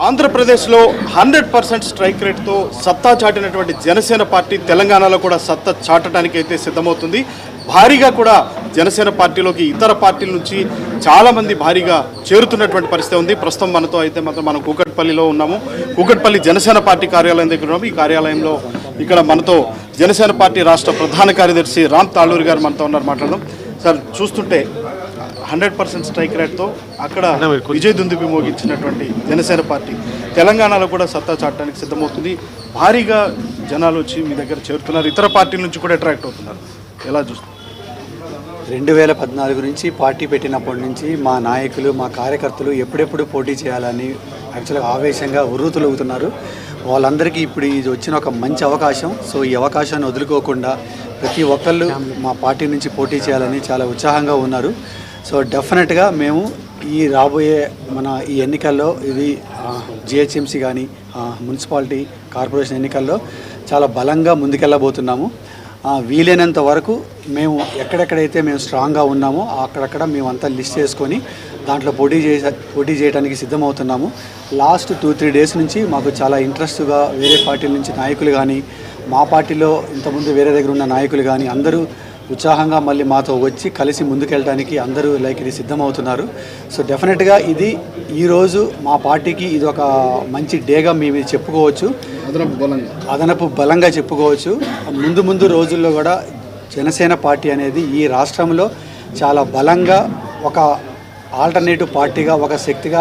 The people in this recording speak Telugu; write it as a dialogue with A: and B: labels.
A: ఆంధ్రప్రదేశ్లో 100% స్ట్రైక్ రేట్తో సత్తా చాటినటువంటి జనసేన పార్టీ తెలంగాణలో కూడా సత్తా చాటడానికి అయితే సిద్ధమవుతుంది. భారీగా కూడా జనసేన పార్టీలోకి ఇతర పార్టీల నుంచి చాలామంది భారీగా చేరుతున్నటువంటి పరిస్థితి ఉంది. ప్రస్తుతం మనతో అయితే మనం కూకట్పల్లిలో ఉన్నాము. కూకట్పల్లి జనసేన పార్టీ కార్యాలయం దగ్గర ఉన్నాము. ఈ కార్యాలయంలో ఇక్కడ మనతో జనసేన పార్టీ రాష్ట్ర ప్రధాన కార్యదర్శి రామ్ తాళూరి గారు మనతో ఉన్నారు. మాట్లాడదాం సార్. చూస్తుంటే 100% స్ట్రైక్ రేట్తో అక్కడ విజయదుందుబి మోగించినటువంటి జనసేన పార్టీ తెలంగాణలో కూడా సత్తా చాటడానికి సిద్ధమవుతుంది. భారీగా జనాలు వచ్చి మీ దగ్గర చేరుతున్నారు. ఇతర పార్టీల నుంచి కూడా అట్రాక్ట్ అవుతున్నారు. ఎలా చూస్తారు?
B: 2014 నుంచి పార్టీ పెట్టినప్పటి నుంచి మా నాయకులు, మా కార్యకర్తలు ఎప్పుడెప్పుడు పోటీ చేయాలని యాక్చువల్గా ఆవేశంగా ఉర్రూతలవుతున్నారు. వాళ్ళందరికీ ఇప్పుడు ఇది వచ్చిన ఒక మంచి అవకాశం. సో ఈ అవకాశాన్ని వదులుకోకుండా ప్రతి ఒక్కళ్ళు మా పార్టీ నుంచి పోటీ చేయాలని చాలా ఉత్సాహంగా ఉన్నారు. సో డెఫినెట్గా మేము ఈ రాబోయే ఈ ఎన్నికల్లో ఇది జిహెచ్ఎంసీ కానీ మున్సిపాలిటీ కార్పొరేషన్ ఎన్నికల్లో చాలా బలంగా ముందుకెళ్ళబోతున్నాము. వీలైనంత వరకు మేము ఎక్కడెక్కడైతే మేము స్ట్రాంగ్గా ఉన్నామో అక్కడక్కడ మేమంతా లిస్ట్ చేసుకొని దాంట్లో పోటీ చేయడానికి సిద్ధమవుతున్నాము. లాస్ట్ 2-3 డేస్ నుంచి మాకు చాలా ఇంట్రెస్ట్గా వేరే పార్టీల నుంచి నాయకులు కానీ, మా పార్టీలో ఇంతకుముందు వేరే దగ్గర ఉన్న నాయకులు కానీ అందరూ ఉత్సాహంగా మళ్ళీ మాతో వచ్చి కలిసి ముందుకెళ్ళడానికి అందరూ ఇది సిద్ధమవుతున్నారు. సో డెఫినెట్గా ఇది ఈరోజు మా పార్టీకి ఇది ఒక మంచి డేగా మేము చెప్పుకోవచ్చు, అదనపు బలంగా చెప్పుకోవచ్చు. ముందు రోజుల్లో కూడా జనసేన పార్టీ అనేది ఈ రాష్ట్రంలో చాలా బలంగా ఒక ఆల్టర్నేటివ్ పార్టీగా, ఒక శక్తిగా